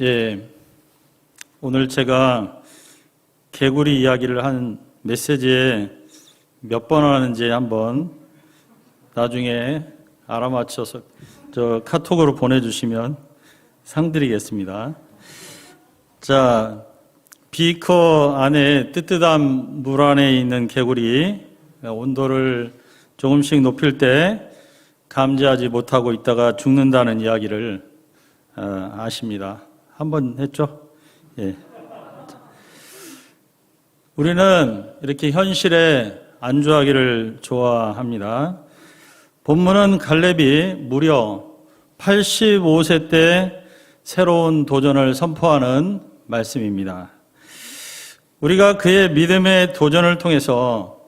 예, 오늘 제가 개구리 이야기를 한 메시지에 몇 번 하는지 한번 나중에 알아맞혀서 카톡으로 보내주시면 상 드리겠습니다. 자, 비커 안에 뜨뜻한 물 안에 있는 개구리, 온도를 조금씩 높일 때 감지하지 못하고 있다가 죽는다는 이야기를 아십니다. 한번 했죠? 예. 우리는 이렇게 현실에 안주하기를 좋아합니다. 본문은 갈렙이 무려 85세 때 새로운 도전을 선포하는 말씀입니다. 우리가 그의 믿음의 도전을 통해서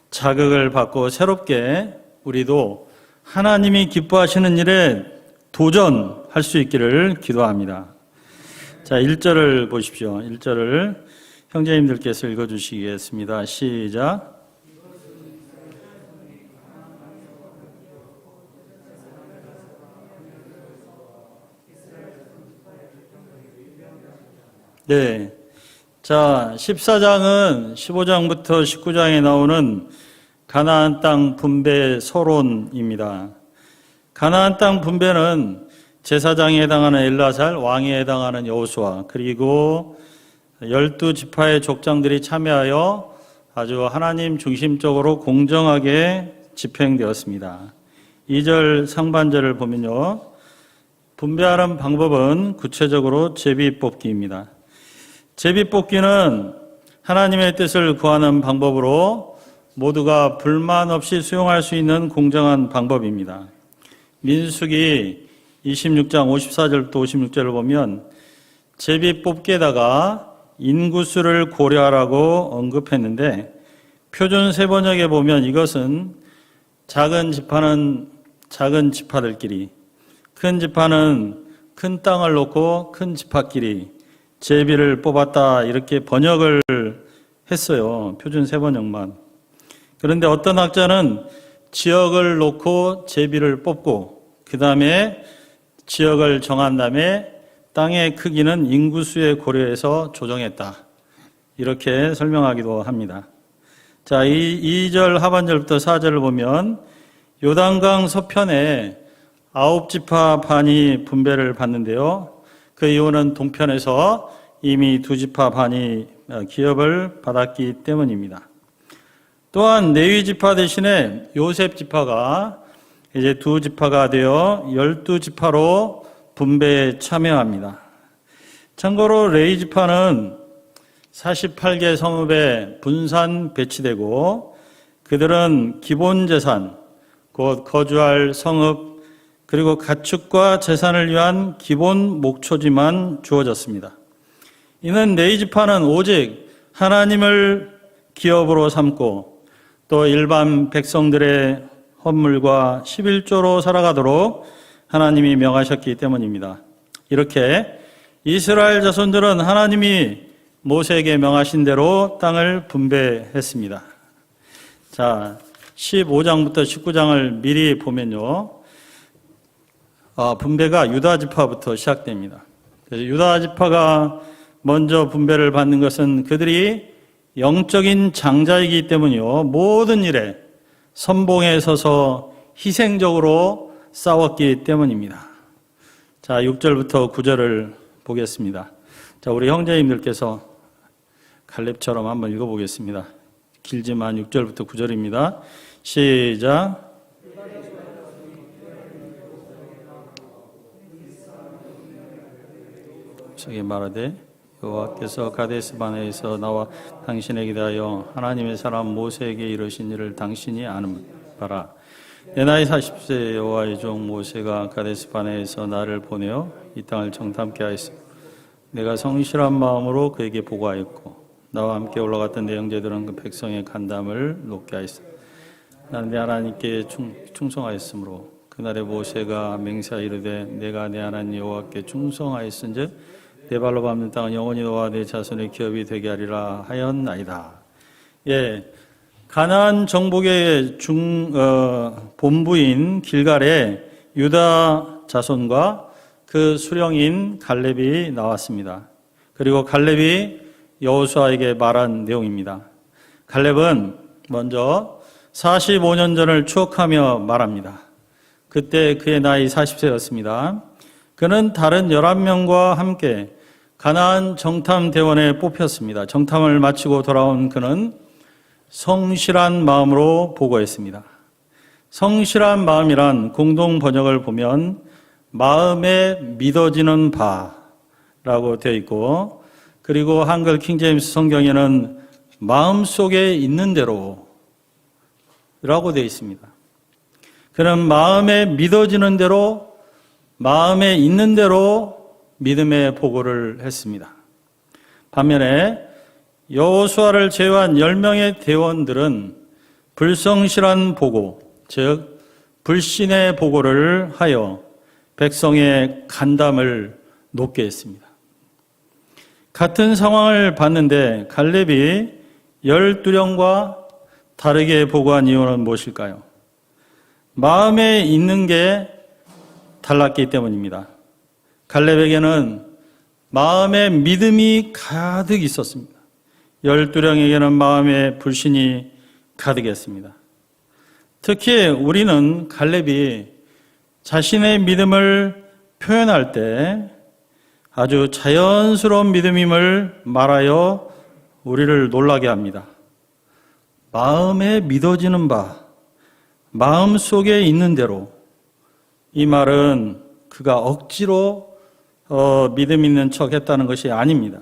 자극을 받고 새롭게 우리도 하나님이 기뻐하시는 일에 도전할 수 있기를 기도합니다. 자, 1절을 보십시오. 1절을 형제님들께서 읽어주시겠습니다. 시작. 네. 자, 14장은 15장부터 19장에 나오는 가나안 땅 분배 서론입니다. 가나안 땅 분배는 제사장에 해당하는 엘라살, 왕에 해당하는 여호수아, 그리고 12지파의 족장들이 참여하여 아주 하나님 중심적으로 공정하게 집행되었습니다. 2절 상반절을 보면요, 분배하는 방법은 구체적으로 제비뽑기입니다. 제비뽑기는 하나님의 뜻을 구하는 방법으로 모두가 불만 없이 수용할 수 있는 공정한 방법입니다. 민수기 26장 54절부터 56절을 보면 제비뽑기에다가 인구수를 고려하라고 언급했는데, 표준 세번역에 보면 이것은 작은 지파는 작은 지파들끼리, 큰 지파는 큰 땅을 놓고 큰 지파끼리 제비를 뽑았다, 이렇게 번역을 했어요. 표준 세번역만. 그런데 어떤 학자는 지역을 놓고 제비를 뽑고 그 다음에 지역을 정한 다음에 땅의 크기는 인구수에 고려해서 조정했다, 이렇게 설명하기도 합니다. 자, 2절 하반절부터 4절을 보면 요단강 서편에 9지파 반이 분배를 받는데요, 그 이유는 동편에서 이미 2지파 반이 기업을 받았기 때문입니다. 또한 레위 지파 대신에 요셉 지파가 이제 2지파가 되어 12지파로 분배에 참여합니다. 참고로 레위 지파는 48개 성읍에 분산 배치되고, 그들은 기본 재산, 곧 거주할 성읍, 그리고 가축과 재산을 위한 기본 목초지만 주어졌습니다. 이는 레위 지파는 오직 하나님을 기업으로 삼고 또 일반 백성들의 헌물과 11조로 살아가도록 하나님이 명하셨기 때문입니다. 이렇게 이스라엘 자손들은 하나님이 모세에게 명하신 대로 땅을 분배했습니다. 자, 15장부터 19장을 미리 보면요, 분배가 유다 지파부터 시작됩니다. 그래서 유다 지파가 먼저 분배를 받는 것은 그들이 영적인 장자이기 때문이요, 모든 일에 선봉에 서서 희생적으로 싸웠기 때문입니다. 자, 6절부터 9절을 보겠습니다. 자, 우리 형제님들께서 갈렙처럼 한번 읽어보겠습니다. 길지만 6절부터 9절입니다. 시작. 저기 말하되 여호와께서 가데스 바네에서 나와 당신에게 대하여 하나님의 사람 모세에게 이르신 일을 당신이 아는 바라. 내 나이 40세 여호와의 종 모세가 가데스 바네에서 나를 보내어 이 땅을 정탐케 하였으며 내가 성실한 마음으로 그에게 보고하였고 나와 함께 올라갔던 내 형제들은 그 백성의 간담을 높게 하였으며 나는 내 하나님께 충성하였으므로 그날에 모세가 맹세하 이르되 내가 내 하나님 여호와께 충성하였은즉 내 발로 밟는 땅은 영원히 너와 내 자손의 기업이 되게 하리라 하였나이다. 예, 가나안 정복의 본부인 길갈에 유다 자손과 그 수령인 갈렙이 나왔습니다. 그리고 갈렙이 여호수아에게 말한 내용입니다. 갈렙은 먼저 45년 전을 추억하며 말합니다. 그때 그의 나이 40세였습니다. 그는 다른 11명과 함께 가나안 정탐 대원에 뽑혔습니다. 정탐을 마치고 돌아온 그는 성실한 마음으로 보고했습니다. 성실한 마음이란 공동 번역을 보면 마음에 믿어지는 바라고 되어 있고, 그리고 한글 킹제임스 성경에는 마음속에 있는 대로 라고 되어 있습니다. 그는 마음에 믿어지는 대로, 마음에 있는 대로 믿음의 보고를 했습니다. 반면에 여호수아를 제외한 10명의 대원들은 불성실한 보고, 즉 불신의 보고를 하여 백성의 간담을 높게 했습니다. 같은 상황을 봤는데 갈렙이 12명과 다르게 보고한 이유는 무엇일까요? 마음에 있는 게 달랐기 때문입니다. 갈렙에게는 마음에 믿음이 가득 있었습니다. 12명에게는 마음에 불신이 가득했습니다. 특히 우리는 갈렙이 자신의 믿음을 표현할 때 아주 자연스러운 믿음임을 말하여 우리를 놀라게 합니다. 마음에 믿어지는 바, 마음속에 있는 대로. 이 말은 그가 억지로 믿음 있는 척 했다는 것이 아닙니다.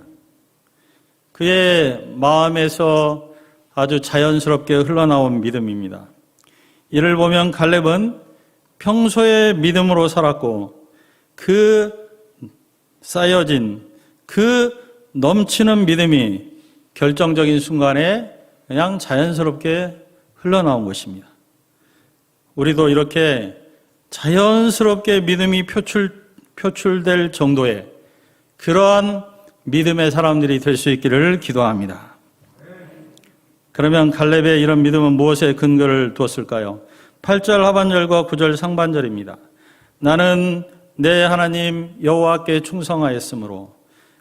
그의 마음에서 아주 자연스럽게 흘러나온 믿음입니다. 이를 보면 갈렙은 평소에 믿음으로 살았고 그 쌓여진 그 넘치는 믿음이 결정적인 순간에 그냥 자연스럽게 흘러나온 것입니다. 우리도 이렇게 자연스럽게 믿음이 표출될 정도의 그러한 믿음의 사람들이 될 수 있기를 기도합니다. 그러면 갈렙의 이런 믿음은 무엇에 근거를 두었을까요? 8절 하반절과 9절 상반절입니다. 나는 내 하나님 여호와께 충성하였으므로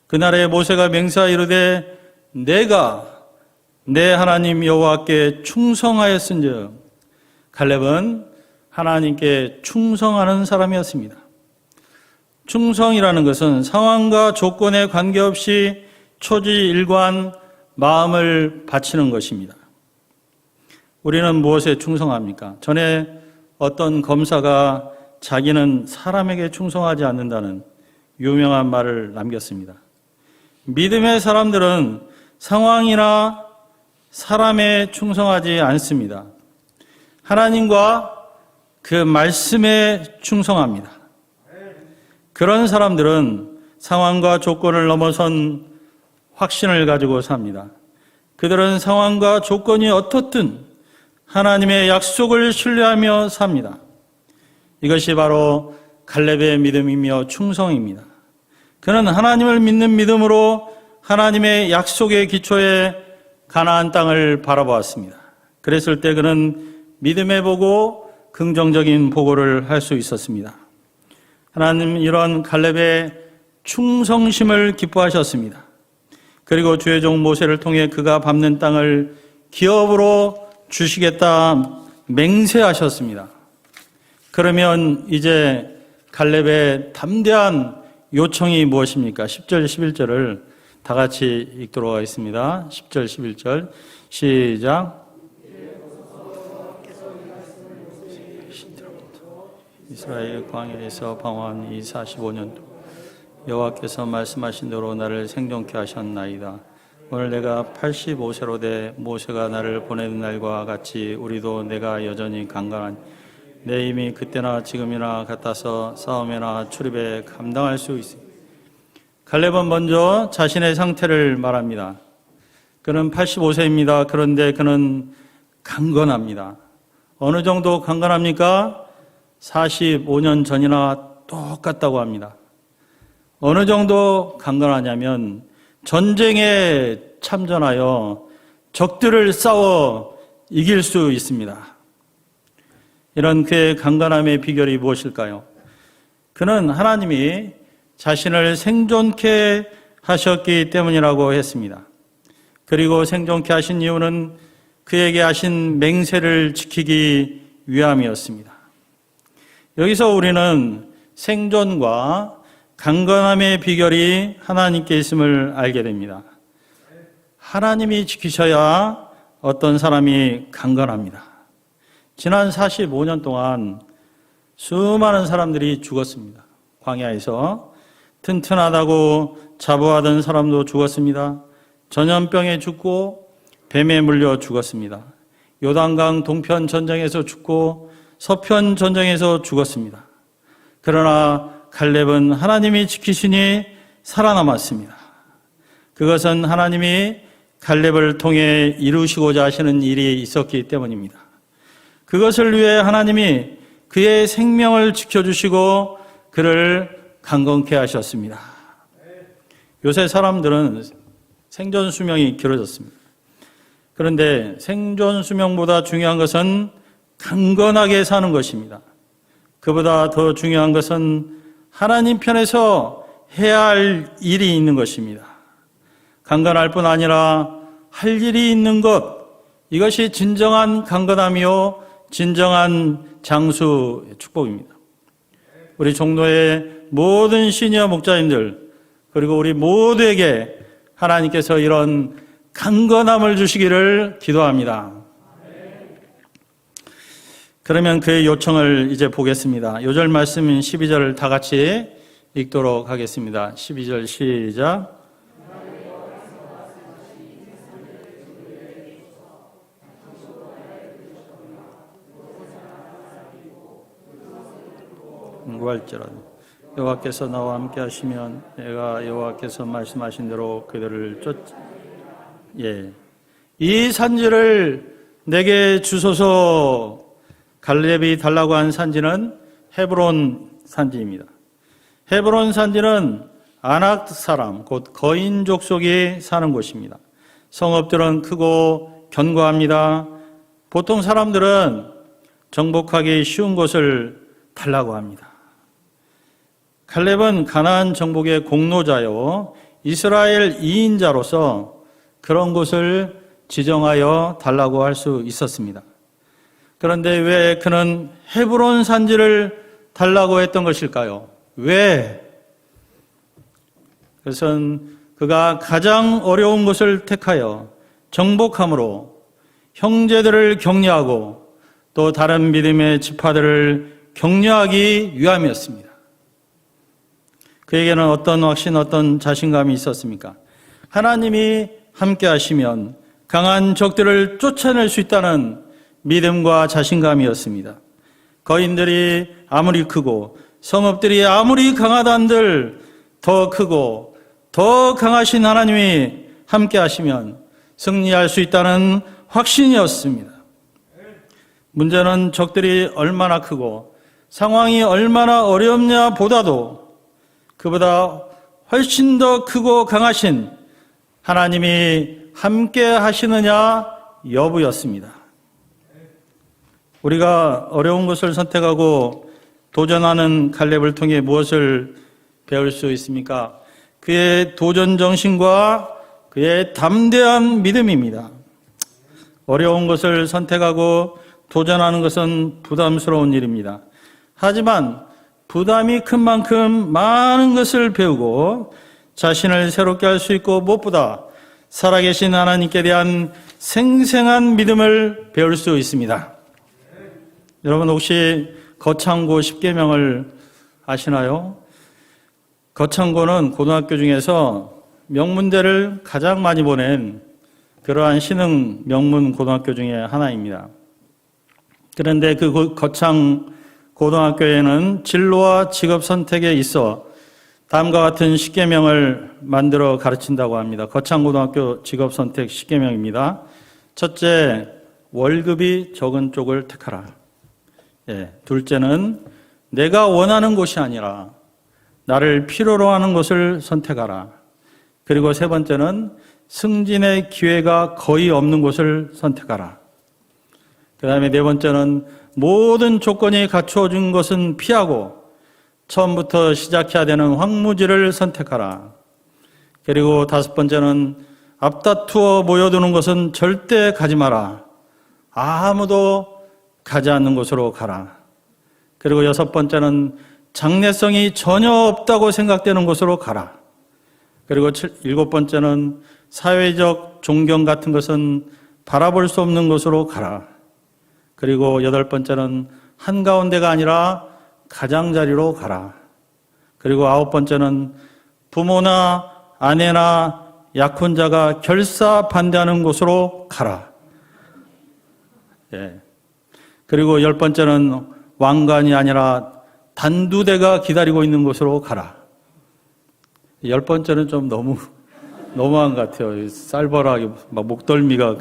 그날에 모세가 맹세하여 이르되 내가 내 하나님 여호와께 충성하였은즉, 갈렙은 하나님께 충성하는 사람이었습니다. 충성이라는 것은 상황과 조건에 관계없이 초지일관 마음을 바치는 것입니다. 우리는 무엇에 충성합니까? 전에 어떤 검사가 자기는 사람에게 충성하지 않는다는 유명한 말을 남겼습니다. 믿음의 사람들은 상황이나 사람에 충성하지 않습니다. 하나님과 그 말씀에 충성합니다. 그런 사람들은 상황과 조건을 넘어선 확신을 가지고 삽니다. 그들은 상황과 조건이 어떻든 하나님의 약속을 신뢰하며 삽니다. 이것이 바로 갈렙의 믿음이며 충성입니다. 그는 하나님을 믿는 믿음으로 하나님의 약속의 기초에 가나안 땅을 바라보았습니다. 그랬을 때 그는 믿음에 보고 긍정적인 보고를 할 수 있었습니다. 하나님 이런 갈렙의 충성심을 기뻐하셨습니다. 그리고 주의 종 모세를 통해 그가 밟는 땅을 기업으로 주시겠다 맹세하셨습니다. 그러면 이제 갈렙의 담대한 요청이 무엇입니까? 10절, 11절을 다 같이 읽도록 하겠습니다. 10절, 11절 시작. 이스라엘 광야에서 방황한 이 45년 동안 여호와께서 말씀하신 대로 나를 생존케 하셨나이다. 오늘 내가 85세로 돼 모세가 나를 보내는 날과 같이 우리도 내가 여전히 강건한 내 힘이 그때나 지금이나 같아서 싸움이나 출입에 감당할 수 있습니다. 갈렙은 먼저 자신의 상태를 말합니다. 그는 85세입니다. 그런데 그는 강건합니다. 어느 정도 강건합니까? 45년 전이나 똑같다고 합니다. 어느 정도 강건하냐면 전쟁에 참전하여 적들을 싸워 이길 수 있습니다. 이런 그의 강건함의 비결이 무엇일까요? 그는 하나님이 자신을 생존케 하셨기 때문이라고 했습니다. 그리고 생존케 하신 이유는 그에게 하신 맹세를 지키기 위함이었습니다. 여기서 우리는 생존과 강건함의 비결이 하나님께 있음을 알게 됩니다. 하나님이 지키셔야 어떤 사람이 강건합니다. 지난 45년 동안 수많은 사람들이 죽었습니다. 광야에서 튼튼하다고 자부하던 사람도 죽었습니다. 전염병에 죽고 뱀에 물려 죽었습니다. 요단강 동편 전쟁에서 죽고 서편 전쟁에서 죽었습니다. 그러나 갈렙은 하나님이 지키시니 살아남았습니다. 그것은 하나님이 갈렙을 통해 이루시고자 하시는 일이 있었기 때문입니다. 그것을 위해 하나님이 그의 생명을 지켜주시고 그를 강건케 하셨습니다. 요새 사람들은 생존 수명이 길어졌습니다. 그런데 생존 수명보다 중요한 것은 강건하게 사는 것입니다. 그보다 더 중요한 것은 하나님 편에서 해야 할 일이 있는 것입니다. 강건할 뿐 아니라 할 일이 있는 것, 이것이 진정한 강건함이요 진정한 장수의 축복입니다. 우리 종로의 모든 시니어 목자님들 그리고 우리 모두에게 하나님께서 이런 강건함을 주시기를 기도합니다. 그러면 그의 요청을 이제 보겠습니다. 요절 말씀 12절을 다 같이 읽도록 하겠습니다. 12절 시작. 구할지라도 여호와께서 나와 함께 하시면 내가 여호와께서 말씀하신 대로 그들을 이 산지를 내게 주소서. 갈렙이 달라고 한 산지는 헤브론 산지입니다. 헤브론 산지는 아낙 사람, 곧 거인 족속이 사는 곳입니다. 성읍들은 크고 견고합니다. 보통 사람들은 정복하기 쉬운 곳을 달라고 합니다. 갈렙은 가나안 정복의 공로자요 이스라엘 2인자로서 그런 곳을 지정하여 달라고 할 수 있었습니다. 그런데 왜 그는 헤브론 산지를 달라고 했던 것일까요? 왜? 그것은 그가 가장 어려운 곳을 택하여 정복함으로 형제들을 격려하고 또 다른 믿음의 지파들을 격려하기 위함이었습니다. 그에게는 어떤 확신, 어떤 자신감이 있었습니까? 하나님이 함께 하시면 강한 적들을 쫓아낼 수 있다는 믿음과 자신감이었습니다. 거인들이 아무리 크고 성읍들이 아무리 강하다 한들 더 크고 더 강하신 하나님이 함께 하시면 승리할 수 있다는 확신이었습니다. 문제는 적들이 얼마나 크고 상황이 얼마나 어렵냐 보다도 그보다 훨씬 더 크고 강하신 하나님이 함께 하시느냐 여부였습니다. 우리가 어려운 것을 선택하고 도전하는 갈렙을 통해 무엇을 배울 수 있습니까? 그의 도전 정신과 그의 담대한 믿음입니다. 어려운 것을 선택하고 도전하는 것은 부담스러운 일입니다. 하지만 부담이 큰 만큼 많은 것을 배우고 자신을 새롭게 할 수 있고 무엇보다 살아계신 하나님께 대한 생생한 믿음을 배울 수 있습니다. 여러분 혹시 거창고 10계명을 아시나요? 거창고는 고등학교 중에서 명문대를 가장 많이 보낸 그러한 신흥 명문 고등학교 중에 하나입니다. 그런데 그 거창 고등학교에는 진로와 직업 선택에 있어 다음과 같은 10계명을 만들어 가르친다고 합니다. 거창고등학교 직업선택 10계명입니다. 첫째, 월급이 적은 쪽을 택하라. 둘째는 내가 원하는 곳이 아니라 나를 필요로 하는 곳을 선택하라. 그리고 세 번째는 승진의 기회가 거의 없는 곳을 선택하라. 그 다음에 네 번째는 모든 조건이 갖추어진 것은 피하고 처음부터 시작해야 되는 황무지를 선택하라. 그리고 5번째는 앞다투어 모여드는 곳은 절대 가지 마라. 아무도 가지 않는 곳으로 가라. 그리고 6번째는 장래성이 전혀 없다고 생각되는 곳으로 가라. 그리고 7번째는 사회적 존경 같은 것은 바라볼 수 없는 곳으로 가라. 그리고 8번째는 한가운데가 아니라 가장자리로 가라. 그리고 9번째는 부모나 아내나 약혼자가 결사 반대하는 곳으로 가라. 예. 그리고 10번째는 왕관이 아니라 단두대가 기다리고 있는 곳으로 가라. 10번째는 좀 너무한 것 같아요. 쌀벌하게 막 목덜미가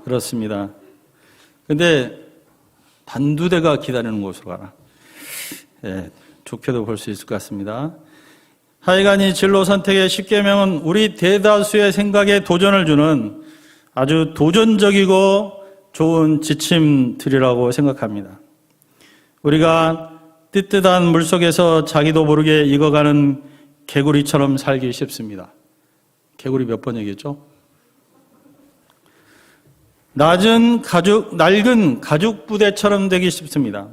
그렇습니다. 근데 단두대가 기다리는 곳으로 가라. 예, 좋게도 볼 수 있을 것 같습니다. 하여간 이 진로 선택의 10계명은 우리 대다수의 생각에 도전을 주는 아주 도전적이고 좋은 지침들이라고 생각합니다. 우리가 뜨뜻한 물속에서 자기도 모르게 익어가는 개구리처럼 살기 쉽습니다. 개구리 몇 번 얘기했죠? 낡은 가죽 부대처럼 되기 쉽습니다.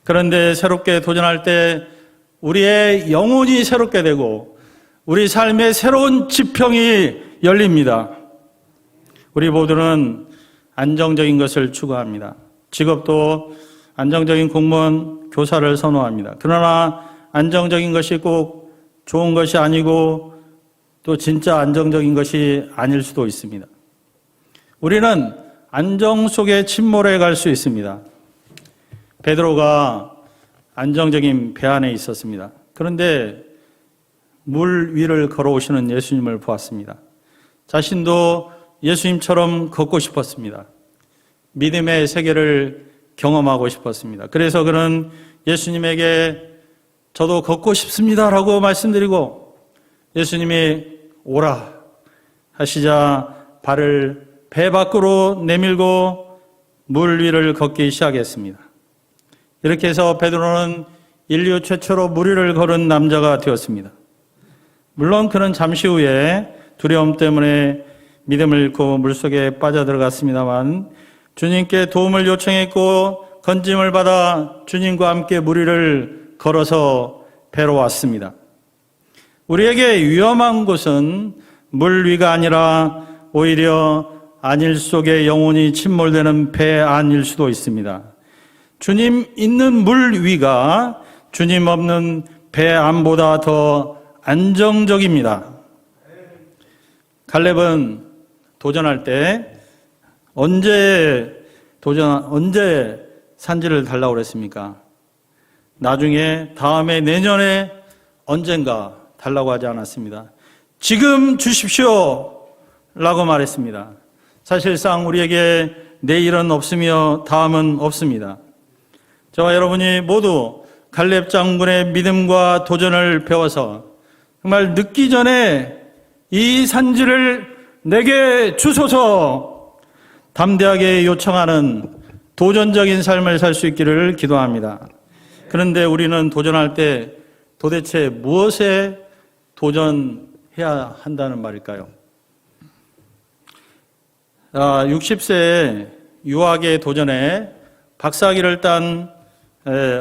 그런데 새롭게 도전할 때 우리의 영혼이 새롭게 되고 우리 삶의 새로운 지평이 열립니다. 우리 모두는 안정적인 것을 추구합니다. 직업도 안정적인 공무원, 교사를 선호합니다. 그러나 안정적인 것이 꼭 좋은 것이 아니고 또 진짜 안정적인 것이 아닐 수도 있습니다. 우리는 안정 속에 침몰해 갈 수 있습니다. 베드로가 안정적인 배 안에 있었습니다. 그런데 물 위를 걸어오시는 예수님을 보았습니다. 자신도 예수님처럼 걷고 싶었습니다. 믿음의 세계를 경험하고 싶었습니다. 그래서 그는 예수님에게 저도 걷고 싶습니다라고 말씀드리고 예수님이 오라 하시자 발을 배 밖으로 내밀고 물 위를 걷기 시작했습니다. 이렇게 해서 베드로는 인류 최초로 물 위를 걸은 남자가 되었습니다. 물론 그는 잠시 후에 두려움 때문에 믿음을 잃고 물속에 빠져들어갔습니다만 주님께 도움을 요청했고 건짐을 받아 주님과 함께 물 위를 걸어서 배로 왔습니다. 우리에게 위험한 곳은 물 위가 아니라 오히려 안일 속에 영혼이 침몰되는 배 안일 수도 있습니다. 주님 있는 물 위가 주님 없는 배 안보다 더 안정적입니다. 갈렙은 도전할 때 언제 산지를 달라고 그랬습니까? 나중에 다음에 내년에 언젠가 달라고 하지 않았습니다. 지금 주십시오 라고 말했습니다. 사실상 우리에게 내일은 없으며 다음은 없습니다. 저와 여러분이 모두 갈렙 장군의 믿음과 도전을 배워서 정말 늦기 전에 이 산지를 내게 주소서 담대하게 요청하는 도전적인 삶을 살 수 있기를 기도합니다. 그런데 우리는 도전할 때 도대체 무엇에 도전해야 한다는 말일까요? 60세에 유학에 도전해 박사학위를 딴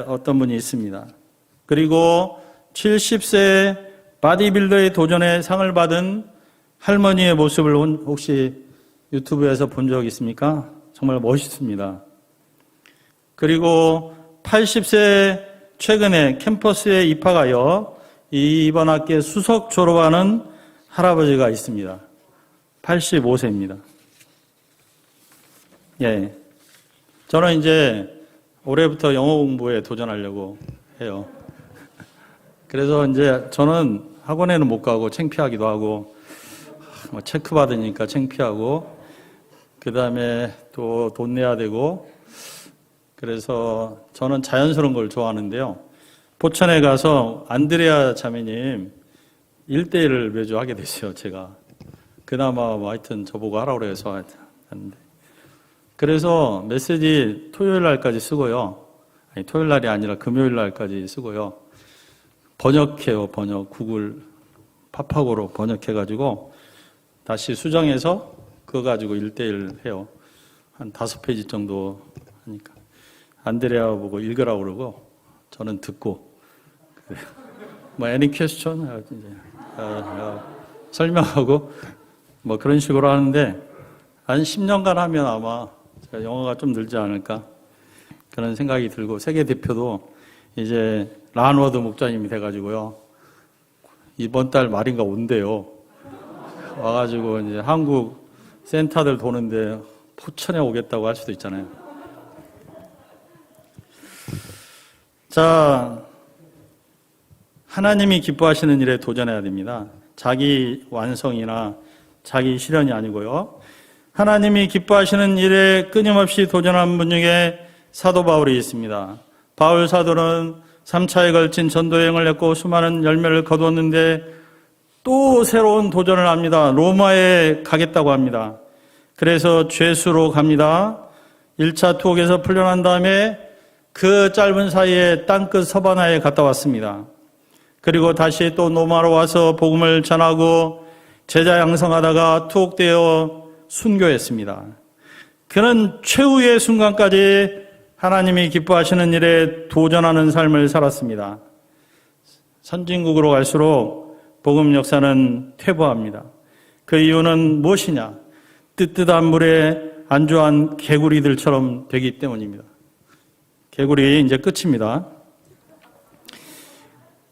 어떤 분이 있습니다. 그리고 70세에 바디빌더에 도전해 상을 받은 할머니의 모습을 혹시 유튜브에서 본 적 있습니까? 정말 멋있습니다. 그리고 80세에 최근에 캠퍼스에 입학하여 이번 학기에 수석 졸업하는 할아버지가 있습니다. 85세입니다. 예. 저는 이제 올해부터 영어 공부에 도전하려고 해요. 그래서 이제 저는 학원에는 못 가고 창피하기도 하고, 체크 받으니까 창피하고, 그 다음에 또 돈 내야 되고, 그래서 저는 자연스러운 걸 좋아하는데요. 포천에 가서 안드레아 자매님 1대1을 매주 하게 됐어요, 제가. 그나마 하여튼 저보고 하라고 그래서 하는데. 그래서 메시지 토요일 날까지 쓰고요. 아니, 토요일 날이 아니라 금요일 날까지 쓰고요. 번역해요. 구글 파파고로 번역해가지고 다시 수정해서 그거 가지고 1대1 해요. 한 5페이지 정도 하니까. 안드레아 보고 읽으라고 그러고 저는 듣고 그래요. 뭐 any question? 설명하고 뭐 그런 식으로 하는데 한 10년간 하면 아마 제가 영어가 좀 늘지 않을까 그런 생각이 들고, 세계 대표도 이제 란워드 목사님이 돼가지고요. 이번 달 말인가 온대요. 와가지고 이제 한국 센터들 도는데 포천에 오겠다고 할 수도 있잖아요. 자, 하나님이 기뻐하시는 일에 도전해야 됩니다. 자기 완성이나 자기 실현이 아니고요. 하나님이 기뻐하시는 일에 끊임없이 도전한 분 중에 사도 바울이 있습니다. 바울 사도는 3차에 걸친 전도여행을 했고 수많은 열매를 거두었는데 또 새로운 도전을 합니다. 로마에 가겠다고 합니다. 그래서 죄수로 갑니다. 1차 투옥에서 풀려난 다음에 그 짧은 사이에 땅끝 서바나에 갔다 왔습니다. 그리고 다시 또 로마로 와서 복음을 전하고 제자 양성하다가 투옥되어 순교했습니다. 그는 최후의 순간까지 하나님이 기뻐하시는 일에 도전하는 삶을 살았습니다. 선진국으로 갈수록 복음 역사는 퇴보합니다. 그 이유는 무엇이냐? 뜨뜻한 물에 안주한 개구리들처럼 되기 때문입니다. 개구리 이제 끝입니다.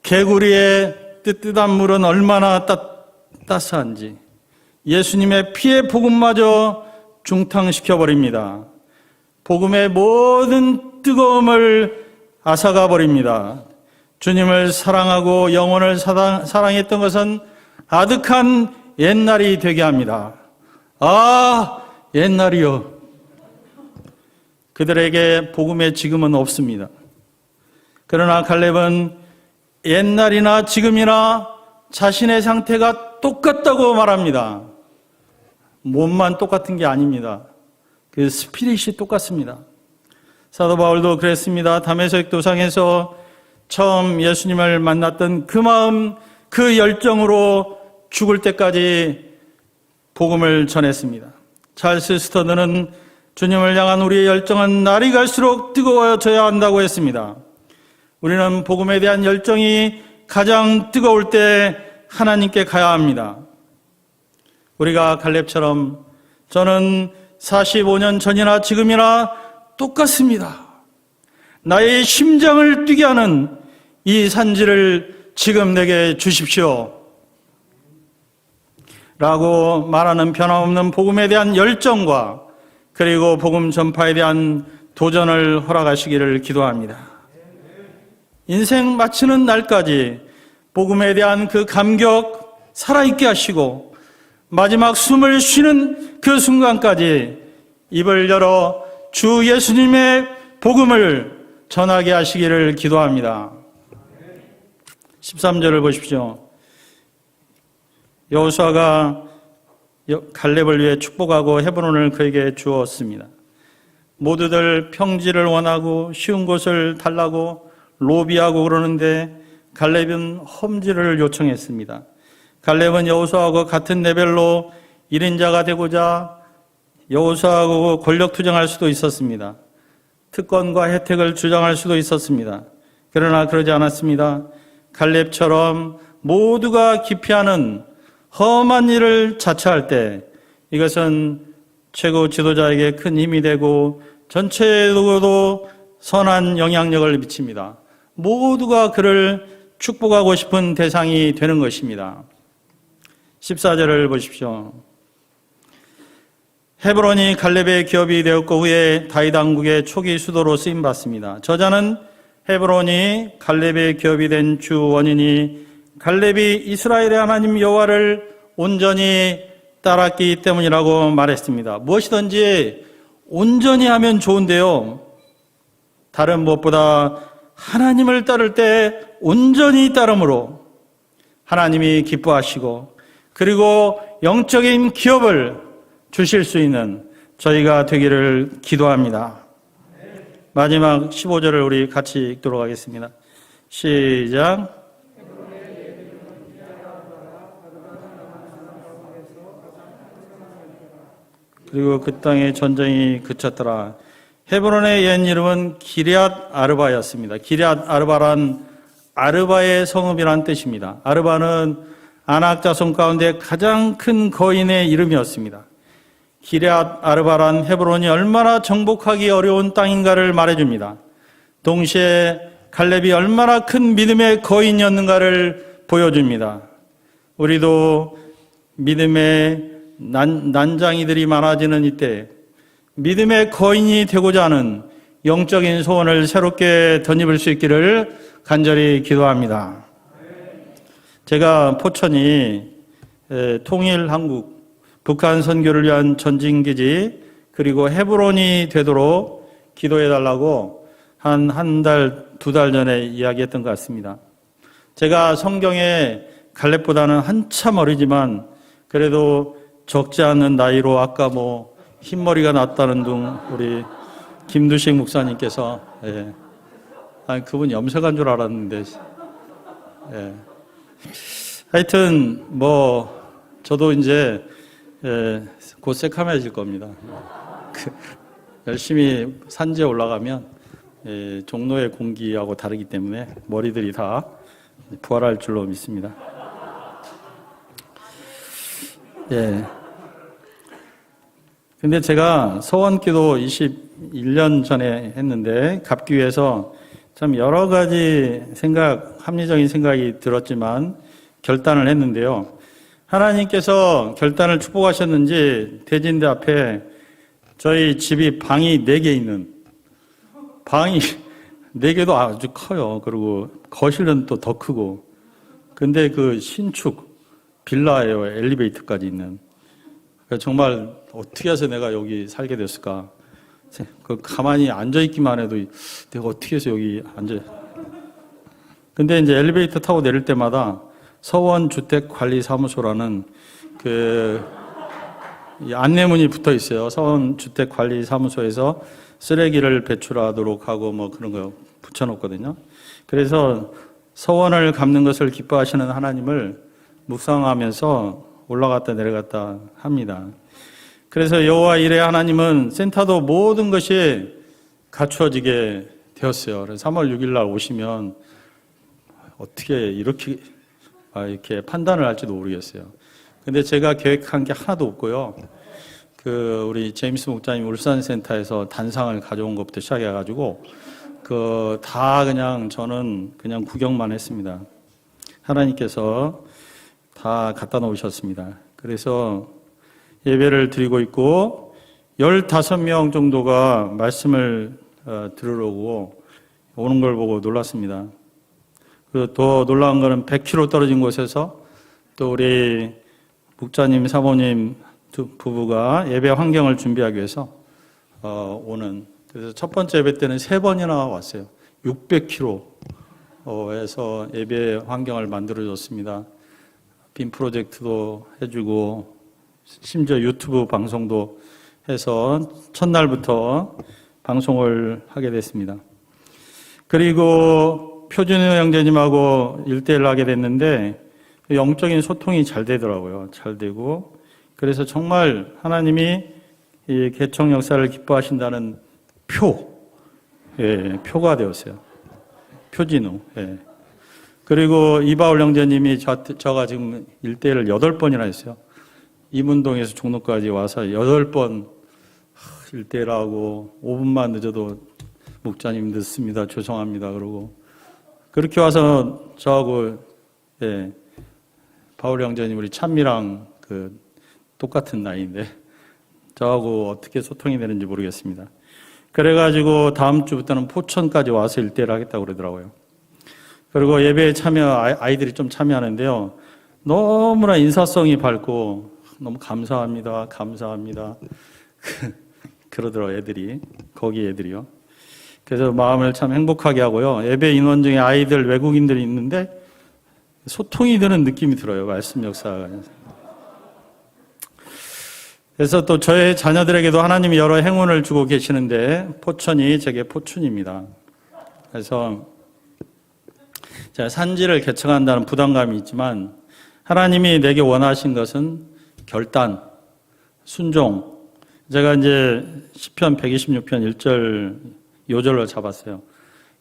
개구리의 뜨뜻한 물은 얼마나 따스한지 예수님의 피의 복음마저 중탕시켜버립니다. 복음의 모든 뜨거움을 앗아가 버립니다. 주님을 사랑하고 영혼을 사랑했던 것은 아득한 옛날이 되게 합니다. 아, 옛날이요. 그들에게 복음의 지금은 없습니다. 그러나 갈렙은 옛날이나 지금이나 자신의 상태가 똑같다고 말합니다. 몸만 똑같은 게 아닙니다. 그 스피릿이 똑같습니다. 사도 바울도 그랬습니다. 다메섹 도상에서 처음 예수님을 만났던 그 마음, 그 열정으로 죽을 때까지 복음을 전했습니다. 찰스 스터드는 주님을 향한 우리의 열정은 날이 갈수록 뜨거워져야 한다고 했습니다. 우리는 복음에 대한 열정이 가장 뜨거울 때 하나님께 가야 합니다. 우리가 갈렙처럼 저는 45년 전이나 지금이나 똑같습니다. 나의 심장을 뛰게 하는 이 산지를 지금 내게 주십시오. 라고 말하는 변함없는 복음에 대한 열정과 그리고 복음 전파에 대한 도전을 허락하시기를 기도합니다. 인생 마치는 날까지 복음에 대한 그 감격 살아있게 하시고 마지막 숨을 쉬는 그 순간까지 입을 열어 주 예수님의 복음을 전하게 하시기를 기도합니다. 13절을 보십시오. 여호수아가 갈렙을 위해 축복하고 헤브론을 그에게 주었습니다. 모두들 평지를 원하고 쉬운 곳을 달라고 로비하고 그러는데 갈렙은 험지를 요청했습니다. 갈렙은 여호수아하고 같은 레벨로 1인자가 되고자 여호수아하고 권력 투쟁할 수도 있었습니다. 특권과 혜택을 주장할 수도 있었습니다. 그러나 그러지 않았습니다. 갈렙처럼 모두가 기피하는 험한 일을 자처할 때 이것은 최고 지도자에게 큰 힘이 되고 전체에도 선한 영향력을 미칩니다. 모두가 그를 축복하고 싶은 대상이 되는 것입니다. 14절을 보십시오. 헤브론이 갈렙의 기업이 되었고 후에 다윗 왕국의 초기 수도로 쓰임받습니다. 저자는 헤브론이 갈렙의 기업이 된 주 원인이 갈렙이 이스라엘의 하나님 여호와를 온전히 따랐기 때문이라고 말했습니다. 무엇이든지 온전히 하면 좋은데요. 다른 무엇보다 하나님을 따를 때 온전히 따름으로 하나님이 기뻐하시고 그리고 영적인 기업을 주실 수 있는 저희가 되기를 기도합니다. 마지막 15절을 우리 같이 읽도록 하겠습니다. 시작. 그리고 그 땅에 전쟁이 그쳤더라. 헤브론의 옛 이름은 기럇 아르바였습니다. 기럇 아르바란 아르바의 성읍이란 뜻입니다. 아르바는 아낙 자손 가운데 가장 큰 거인의 이름이었습니다. 기럇 아르바란 헤브론이 얼마나 정복하기 어려운 땅인가를 말해줍니다. 동시에 갈렙이 얼마나 큰 믿음의 거인이었는가를 보여줍니다. 우리도 믿음의 난장이들이 많아지는 이때 믿음의 거인이 되고자 하는 영적인 소원을 새롭게 덧입을 수 있기를 간절히 기도합니다. 제가 포천이 통일 한국, 북한 선교를 위한 전진기지 그리고 헤브론이 되도록 기도해달라고 한 달, 2달 전에 이야기했던 것 같습니다. 제가 성경에 갈렙보다는 한참 어리지만 그래도 적지 않은 나이로 아까 흰머리가 났다는 둥 우리 김두식 목사님께서 그분 염색한 줄 알았는데 하여튼 저도 이제 곧 새카매질 겁니다. 열심히 산지에 올라가면 종로의 공기하고 다르기 때문에 머리들이 다 부활할 줄로 믿습니다. 근데 제가 서원기도 21년 전에 했는데 갑기위에서 참 여러 가지 합리적인 생각이 들었지만 결단을 했는데요. 하나님께서 결단을 축복하셨는지 대진대 앞에 저희 집이 방이 4개 있는 방이 4개도 아주 커요. 그리고 거실은 또 더 크고 근데 그 신축 빌라예요. 엘리베이터까지 있는. 정말 어떻게 해서 내가 여기 살게 됐을까? 가만히 앉아있기만 해도 내가 어떻게 해서 여기 근데 이제 엘리베이터 타고 내릴 때마다 서원주택관리사무소라는 안내문이 붙어 있어요. 서원주택관리사무소에서 쓰레기를 배출하도록 하고 그런 거 붙여놓거든요. 그래서 서원을 갚는 것을 기뻐하시는 하나님을 묵상하면서 올라갔다 내려갔다 합니다. 그래서 여호와 이레 하나님은 센터도 모든 것이 갖추어지게 되었어요. 그래서 3월 6일 날 오시면 어떻게 이렇게 판단을 할지도 모르겠어요. 근데 제가 계획한 게 하나도 없고요. 우리 제임스 목사님 울산센터에서 단상을 가져온 것부터 시작해가지고 다 저는 그냥 구경만 했습니다. 하나님께서 다 갖다 놓으셨습니다. 그래서 예배를 드리고 있고 15명 정도가 말씀을 들으려고 오는 걸 보고 놀랐습니다. 그리고 더 놀라운 거는 100km 떨어진 곳에서 또 우리 목자님, 사모님 부부가 예배 환경을 준비하기 위해서 오는. 그래서 첫 번째 예배 때는 3번이나 왔어요. 600km에서 예배 환경을 만들어줬습니다. 빔 프로젝트도 해주고 심지어 유튜브 방송도 해서 첫날부터 방송을 하게 됐습니다. 그리고 표준우 형제님하고 1대1로 하게 됐는데 영적인 소통이 잘 되더라고요. 잘 되고 그래서 정말 하나님이 이 개척 역사를 기뻐하신다는 표가 되었어요. 표진우. 그리고 이바울 형제님이 저가 지금 1대1을 8번이나 했어요. 이문동에서 종로까지 와서 8번 1대1하고 5분만 늦어도 목자님 늦습니다. 죄송합니다. 그러고 그렇게 와서 저하고 바울 형제님 우리 찬미랑 똑같은 나이인데 저하고 어떻게 소통이 되는지 모르겠습니다. 그래가지고 다음 주부터는 포천까지 와서 1대1을 하겠다고 그러더라고요. 그리고 예배에 아이들이 좀 참여하는데요. 너무나 인사성이 밝고 너무 감사합니다. 그러더라고요, 애들이. 거기 애들이요. 그래서 마음을 참 행복하게 하고요. 예배 인원 중에 아이들, 외국인들이 있는데 소통이 되는 느낌이 들어요. 말씀 역사가. 그래서 또 저의 자녀들에게도 하나님이 여러 행운을 주고 계시는데 포천이 제게 포춘입니다. 그래서 제가 산지를 개척한다는 부담감이 있지만 하나님이 내게 원하신 것은 결단, 순종. 제가 이제 시편 126편 1절 요절로 잡았어요.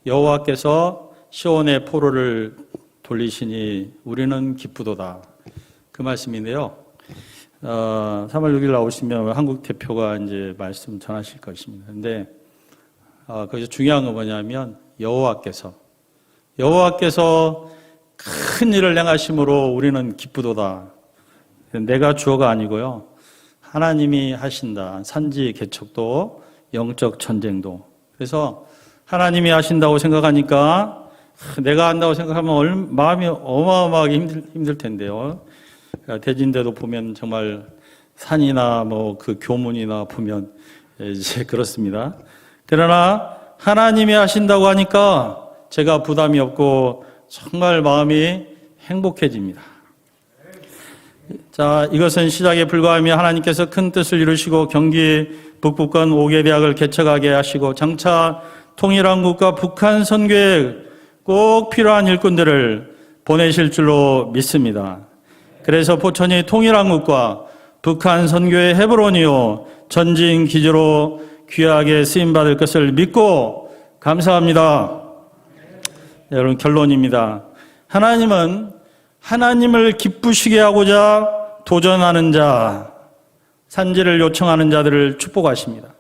여호와께서 시온의 포로를 돌리시니 우리는 기쁘도다. 그 말씀인데요. 3월 6일 나오시면 한국 대표가 이제 말씀 전하실 것입니다. 근데 거기서 중요한 건 뭐냐면 여호와께서 큰 일을 행하심으로 우리는 기쁘도다. 내가 주어가 아니고요. 하나님이 하신다. 산지 개척도 영적 전쟁도. 그래서 하나님이 하신다고 생각하니까 내가 한다고 생각하면 마음이 어마어마하게 힘들 텐데요. 대진대도 보면 정말 산이나 뭐 그 교문이나 보면 이제 그렇습니다. 그러나 하나님이 하신다고 하니까 제가 부담이 없고 정말 마음이 행복해집니다. 자, 이것은 시작에 불과하며 하나님께서 큰 뜻을 이루시고 경기 북부권 5개 대학을 개척하게 하시고 장차 통일한국과 북한 선교에 꼭 필요한 일꾼들을 보내실 줄로 믿습니다. 그래서 포천이 통일한국과 북한 선교의 헤브론이요 전진 기지로 귀하게 쓰임받을 것을 믿고 감사합니다. 여러분, 결론입니다. 하나님은 하나님을 기쁘시게 하고자 도전하는 자, 산지를 요청하는 자들을 축복하십니다.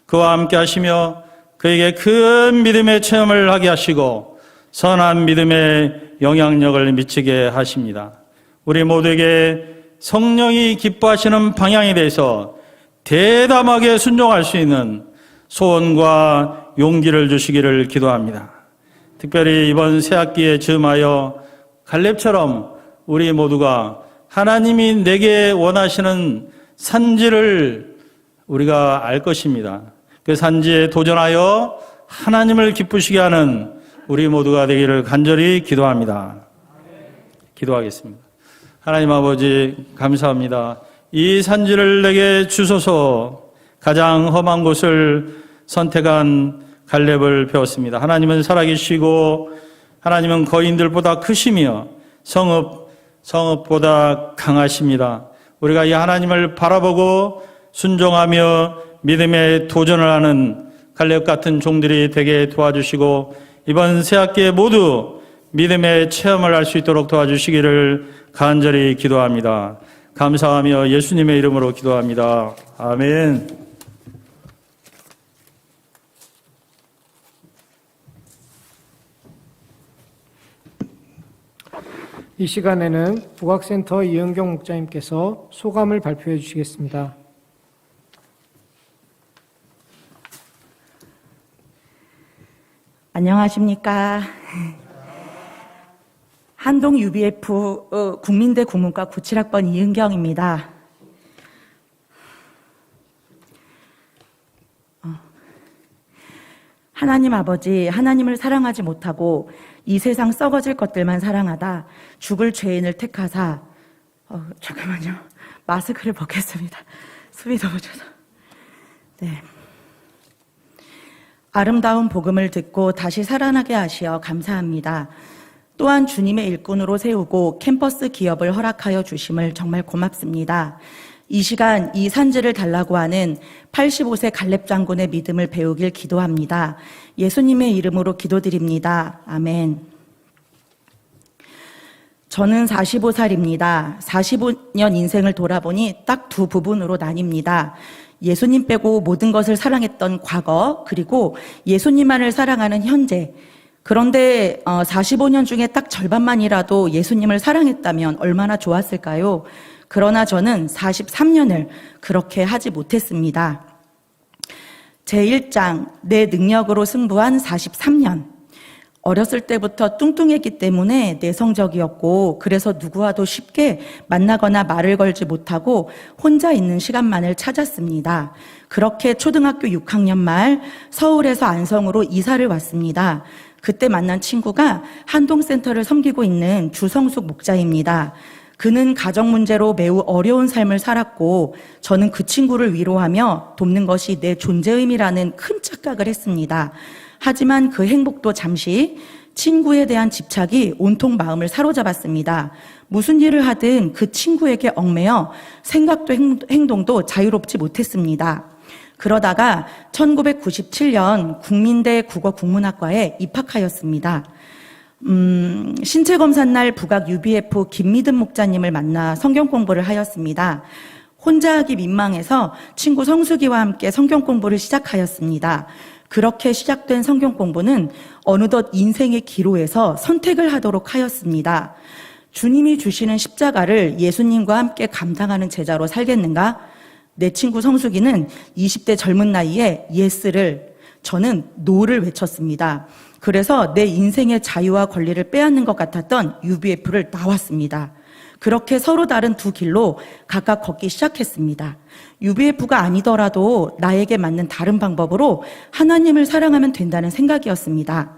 그와 함께 하시며 그에게 큰 믿음의 체험을 하게 하시고 선한 믿음의 영향력을 미치게 하십니다. 우리 모두에게 성령이 기뻐하시는 방향에 대해서 대담하게 순종할 수 있는 소원과 용기를 주시기를 기도합니다. 특별히 이번 새학기에 즈음하여 갈렙처럼 우리 모두가 하나님이 내게 원하시는 산지를 우리가 알 것입니다. 그 산지에 도전하여 하나님을 기쁘시게 하는 우리 모두가 되기를 간절히 기도합니다. 기도하겠습니다. 하나님 아버지 감사합니다. 이 산지를 내게 주소서. 가장 험한 곳을 선택한 갈렙을 배웠습니다. 하나님은 살아계시고 하나님은 거인들보다 크시며 성읍보다 강하십니다. 우리가 이 하나님을 바라보고 순종하며 믿음에 도전을 하는 갈렙 같은 종들이 되게 도와주시고 이번 새학기에 모두 믿음의 체험을 할 수 있도록 도와주시기를 간절히 기도합니다. 감사하며 예수님의 이름으로 기도합니다. 아멘. 이 시간에는 북악센터 이은경 목사님께서 소감을 발표해 주시겠습니다. 안녕하십니까. 한동 UBF 국민대 국문과 97학번 이은경입니다. 하나님 아버지, 하나님을 사랑하지 못하고 이 세상 썩어질 것들만 사랑하다 죽을 죄인을 택하사 잠깐만요. 마스크를 벗겠습니다. 숨이 너무 차서. 네. 아름다운 복음을 듣고 다시 살아나게 하시어 감사합니다. 또한 주님의 일꾼으로 세우고 캠퍼스 기업을 허락하여 주심을 정말 고맙습니다. 이 시간 이 산지를 달라고 하는 85세 갈렙 장군의 믿음을 배우길 기도합니다. 예수님의 이름으로 기도드립니다. 아멘. 저는 45살입니다. 45년 인생을 돌아보니 딱 두 부분으로 나뉩니다. 예수님 빼고 모든 것을 사랑했던 과거, 그리고 예수님만을 사랑하는 현재. 그런데 45년 중에 딱 절반만이라도 예수님을 사랑했다면 얼마나 좋았을까요? 그러나 저는 43년을 그렇게 하지 못했습니다. 제1장, 내 능력으로 승부한 43년. 어렸을 때부터 뚱뚱했기 때문에 내성적이었고, 그래서 누구와도 쉽게 만나거나 말을 걸지 못하고 혼자 있는 시간만을 찾았습니다. 그렇게 초등학교 6학년 말 서울에서 안성으로 이사를 왔습니다. 그때 만난 친구가 한동센터를 섬기고 있는 주성숙 목자입니다. 그는 가정 문제로 매우 어려운 삶을 살았고 저는 그 친구를 위로하며 돕는 것이 내 존재의미라는 큰 착각을 했습니다. 하지만 그 행복도 잠시 친구에 대한 집착이 온통 마음을 사로잡았습니다. 무슨 일을 하든 그 친구에게 얽매여 생각도 행동도 자유롭지 못했습니다. 그러다가 1997년 국민대 국어국문학과에 입학하였습니다. 신체검사날 북악 UBF 김미든 목사님을 만나 성경 공부를 하였습니다. 혼자 하기 민망해서 친구 성수기와 함께 성경 공부를 시작하였습니다. 그렇게 시작된 성경 공부는 어느덧 인생의 기로에서 선택을 하도록 하였습니다. 주님이 주시는 십자가를 예수님과 함께 감당하는 제자로 살겠는가? 내 친구 성수기는 20대 젊은 나이에 예스를, 저는 노를 외쳤습니다. 그래서 내 인생의 자유와 권리를 빼앗는 것 같았던 UBF를 나왔습니다. 그렇게 서로 다른 두 길로 각각 걷기 시작했습니다. UBF가 아니더라도 나에게 맞는 다른 방법으로 하나님을 사랑하면 된다는 생각이었습니다.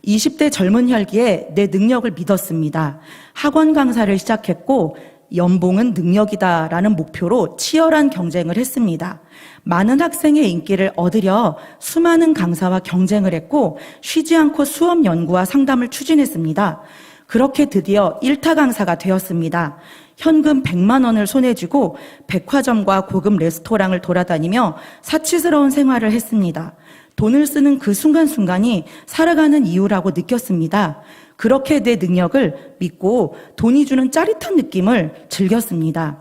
20대 젊은 혈기에 내 능력을 믿었습니다. 학원 강사를 시작했고 연봉은 능력이다라는 목표로 치열한 경쟁을 했습니다. 많은 학생의 인기를 얻으려 수많은 강사와 경쟁을 했고 쉬지 않고 수업 연구와 상담을 추진했습니다. 그렇게 드디어 1타 강사가 되었습니다. 현금 100만 원을 손에 쥐고 백화점과 고급 레스토랑을 돌아다니며 사치스러운 생활을 했습니다. 돈을 쓰는 그 순간순간이 살아가는 이유라고 느꼈습니다. 그렇게 내 능력을 믿고 돈이 주는 짜릿한 느낌을 즐겼습니다.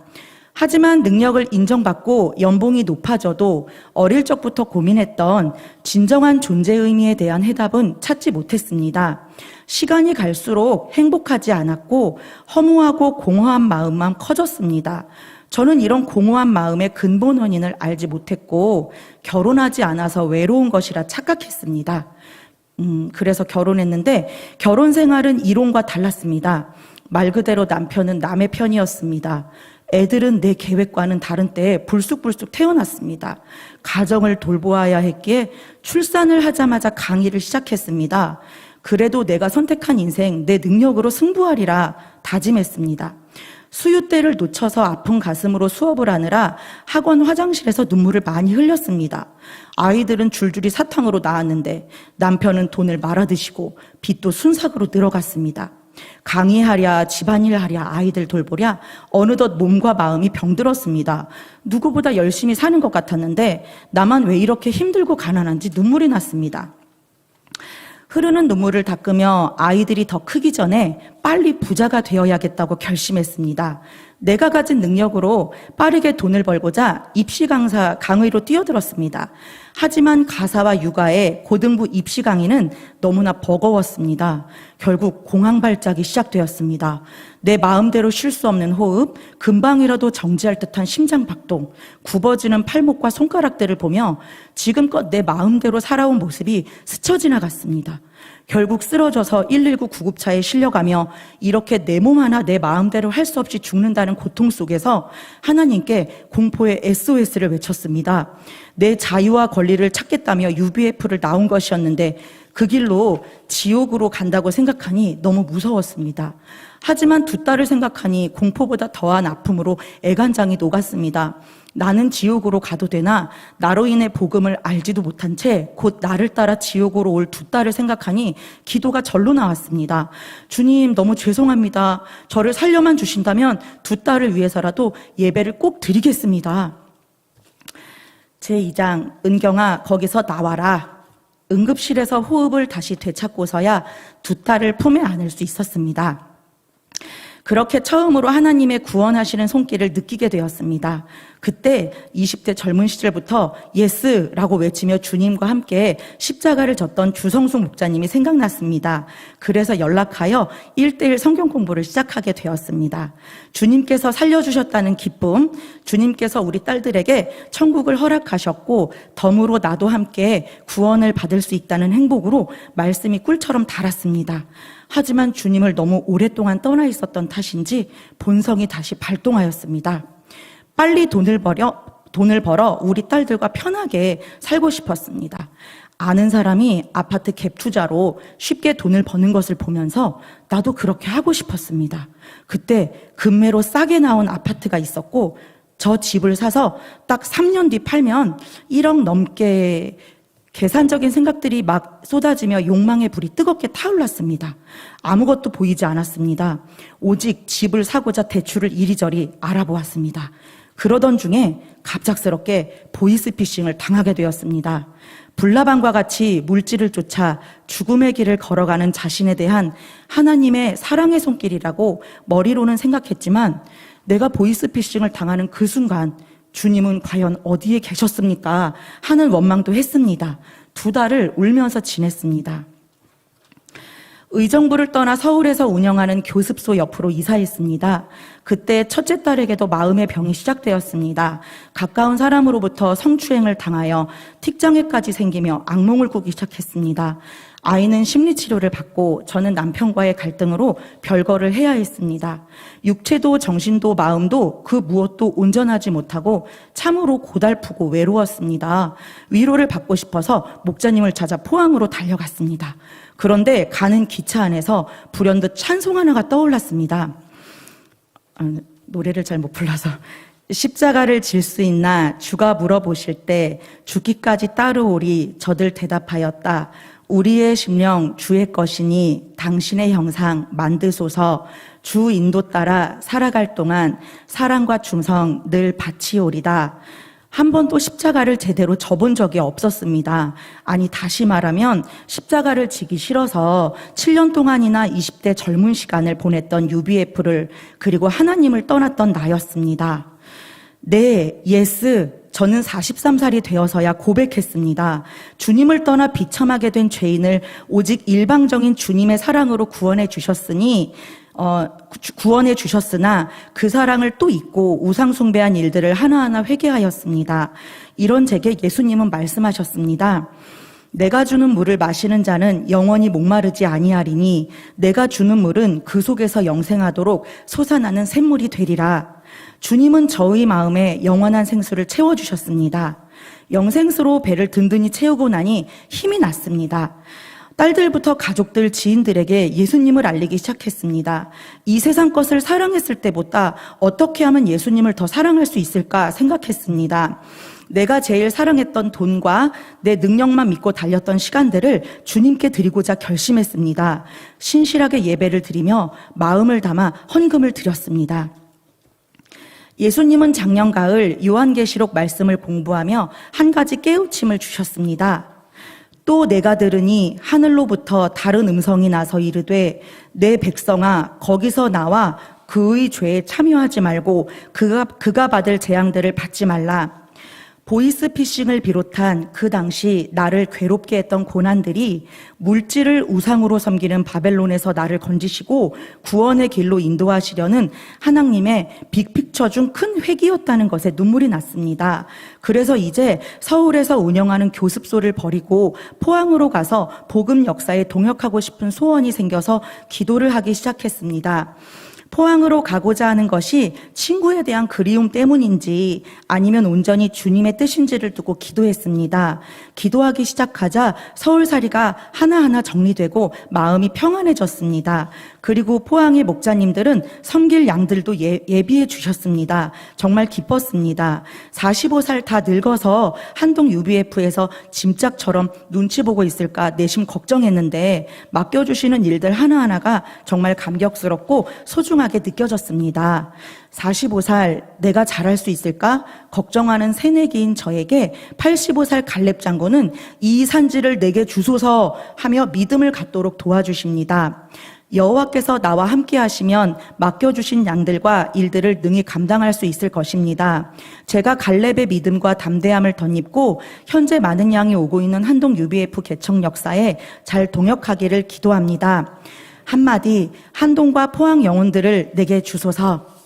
하지만 능력을 인정받고 연봉이 높아져도 어릴 적부터 고민했던 진정한 존재 의미에 대한 해답은 찾지 못했습니다. 시간이 갈수록 행복하지 않았고 허무하고 공허한 마음만 커졌습니다. 저는 이런 공허한 마음의 근본 원인을 알지 못했고 결혼하지 않아서 외로운 것이라 착각했습니다. 그래서 결혼했는데 결혼 생활은 이론과 달랐습니다. 말 그대로 남편은 남의 편이었습니다. 애들은 내 계획과는 다른 때에 불쑥불쑥 태어났습니다. 가정을 돌보아야 했기에 출산을 하자마자 강의를 시작했습니다. 그래도 내가 선택한 인생 내 능력으로 승부하리라 다짐했습니다. 수유 때를 놓쳐서 아픈 가슴으로 수업을 하느라 학원 화장실에서 눈물을 많이 흘렸습니다. 아이들은 줄줄이 사탕으로 나왔는데 남편은 돈을 말아드시고 빚도 순삭으로 늘어갔습니다. 강의하랴 집안일 하랴 아이들 돌보랴 어느덧 몸과 마음이 병들었습니다. 누구보다 열심히 사는 것 같았는데 나만 왜 이렇게 힘들고 가난한지 눈물이 났습니다. 흐르는 눈물을 닦으며 아이들이 더 크기 전에 빨리 부자가 되어야겠다고 결심했습니다. 내가 가진 능력으로 빠르게 돈을 벌고자 입시 강의로 뛰어들었습니다. 하지만 가사와 육아의 고등부 입시 강의는 너무나 버거웠습니다. 결국 공황 발작이 시작되었습니다. 내 마음대로 쉴 수 없는 호흡, 금방이라도 정지할 듯한 심장 박동, 굽어지는 팔목과 손가락들을 보며 지금껏 내 마음대로 살아온 모습이 스쳐 지나갔습니다. 결국 쓰러져서 119 구급차에 실려가며 이렇게 내 몸 하나 내 마음대로 할 수 없이 죽는다는 고통 속에서 하나님께 공포의 SOS를 외쳤습니다. 내 자유와 권리를 찾겠다며 UBF를 나온 것이었는데 그 길로 지옥으로 간다고 생각하니 너무 무서웠습니다. 하지만 두 딸을 생각하니 공포보다 더한 아픔으로 애간장이 녹았습니다. 나는 지옥으로 가도 되나 나로 인해 복음을 알지도 못한 채 곧 나를 따라 지옥으로 올 두 딸을 생각하니 기도가 절로 나왔습니다. 주님 너무 죄송합니다. 저를 살려만 주신다면 두 딸을 위해서라도 예배를 꼭 드리겠습니다. 제2장 은경아 거기서 나와라. 응급실에서 호흡을 다시 되찾고서야 두 딸을 품에 안을 수 있었습니다. 그렇게 처음으로 하나님의 구원하시는 손길을 느끼게 되었습니다. 그때 20대 젊은 시절부터 예스라고 외치며 주님과 함께 십자가를 졌던 주성숙 목사님이 생각났습니다. 그래서 연락하여 1:1 성경 공부를 시작하게 되었습니다. 주님께서 살려주셨다는 기쁨, 주님께서 우리 딸들에게 천국을 허락하셨고 덤으로 나도 함께 구원을 받을 수 있다는 행복으로 말씀이 꿀처럼 달았습니다. 하지만 주님을 너무 오랫동안 떠나 있었던 탓인지 본성이 다시 발동하였습니다. 빨리 돈을 벌어 우리 딸들과 편하게 살고 싶었습니다. 아는 사람이 아파트 갭 투자로 쉽게 돈을 버는 것을 보면서 나도 그렇게 하고 싶었습니다. 그때 금매로 싸게 나온 아파트가 있었고 저 집을 사서 딱 3년 뒤 팔면 1억 넘게 계산적인 생각들이 막 쏟아지며 욕망의 불이 뜨겁게 타올랐습니다. 아무것도 보이지 않았습니다. 오직 집을 사고자 대출을 이리저리 알아보았습니다. 그러던 중에 갑작스럽게 보이스피싱을 당하게 되었습니다. 불나방과 같이 물질을 쫓아 죽음의 길을 걸어가는 자신에 대한 하나님의 사랑의 손길이라고 머리로는 생각했지만 내가 보이스피싱을 당하는 그 순간 주님은 과연 어디에 계셨습니까? 하는 원망도 했습니다. 2달을 울면서 지냈습니다. 의정부를 떠나 서울에서 운영하는 교습소 옆으로 이사했습니다. 그때 첫째 딸에게도 마음의 병이 시작되었습니다. 가까운 사람으로부터 성추행을 당하여 틱장애까지 생기며 악몽을 꾸기 시작했습니다. 아이는 심리치료를 받고 저는 남편과의 갈등으로 별거를 해야 했습니다. 육체도 정신도 마음도 그 무엇도 온전하지 못하고 참으로 고달프고 외로웠습니다. 위로를 받고 싶어서 목자님을 찾아 포항으로 달려갔습니다. 그런데 가는 기차 안에서 불현듯 찬송 하나가 떠올랐습니다. 노래를 잘 못 불러서. 십자가를 질 수 있나 주가 물어보실 때 죽기까지 따르오리 저들 대답하였다. 우리의 심령 주의 것이니 당신의 형상 만드소서. 주 인도 따라 살아갈 동안 사랑과 충성 늘 바치오리다. 한 번도 십자가를 제대로 져본 적이 없었습니다. 아니 다시 말하면 십자가를 지기 싫어서 7년 동안이나 20대 젊은 시간을 보냈던 UBF를 그리고 하나님을 떠났던 나였습니다. 네, 예스. 저는 43살이 되어서야 고백했습니다. 주님을 떠나 비참하게 된 죄인을 오직 일방적인 주님의 사랑으로 구원해 주셨으나 그 사랑을 또 잊고 우상 숭배한 일들을 하나하나 회개하였습니다. 이런 제게 예수님은 말씀하셨습니다. 내가 주는 물을 마시는 자는 영원히 목마르지 아니하리니 내가 주는 물은 그 속에서 영생하도록 솟아나는 샘물이 되리라. 주님은 저의 마음에 영원한 생수를 채워주셨습니다. 영생수로 배를 든든히 채우고 나니 힘이 났습니다. 딸들부터 가족들, 지인들에게 예수님을 알리기 시작했습니다. 이 세상 것을 사랑했을 때보다 어떻게 하면 예수님을 더 사랑할 수 있을까 생각했습니다. 내가 제일 사랑했던 돈과 내 능력만 믿고 달렸던 시간들을 주님께 드리고자 결심했습니다. 신실하게 예배를 드리며 마음을 담아 헌금을 드렸습니다. 예수님은 작년 가을 요한계시록 말씀을 공부하며 한 가지 깨우침을 주셨습니다. 또 내가 들으니 하늘로부터 다른 음성이 나서 이르되 내 백성아 거기서 나와 그의 죄에 참여하지 말고 그가 받을 재앙들을 받지 말라. 보이스피싱을 비롯한 그 당시 나를 괴롭게 했던 고난들이 물질을 우상으로 섬기는 바벨론에서 나를 건지시고 구원의 길로 인도하시려는 하나님의 빅픽처 중 큰 획이었다는 것에 눈물이 났습니다. 그래서 이제 서울에서 운영하는 교습소를 버리고 포항으로 가서 복음 역사에 동역하고 싶은 소원이 생겨서 기도를 하기 시작했습니다. 포항으로 가고자 하는 것이 친구에 대한 그리움 때문인지 아니면 온전히 주님의 뜻인지를 두고 기도했습니다. 기도하기 시작하자 서울살이가 하나하나 정리되고 마음이 평안해졌습니다. 그리고 포항의 목자님들은 섬길 양들도 예비해 주셨습니다. 정말 기뻤습니다. 45살 다 늙어서 한동 UBF에서 짐짝처럼 눈치 보고 있을까 내심 걱정했는데 맡겨주시는 일들 하나하나가 정말 감격스럽고 소중하게 느껴졌습니다. 45살 내가 잘할 수 있을까? 걱정하는 새내기인 저에게 85살 갈렙 장군은 이 산지를 내게 주소서 하며 믿음을 갖도록 도와주십니다. 여호와께서 나와 함께 하시면 맡겨주신 양들과 일들을 능히 감당할 수 있을 것입니다. 제가 갈렙의 믿음과 담대함을 덧입고 현재 많은 양이 오고 있는 한동 UBF 개척 역사에 잘 동역하기를 기도합니다. 한마디 한동과 포항 영혼들을 내게 주소서.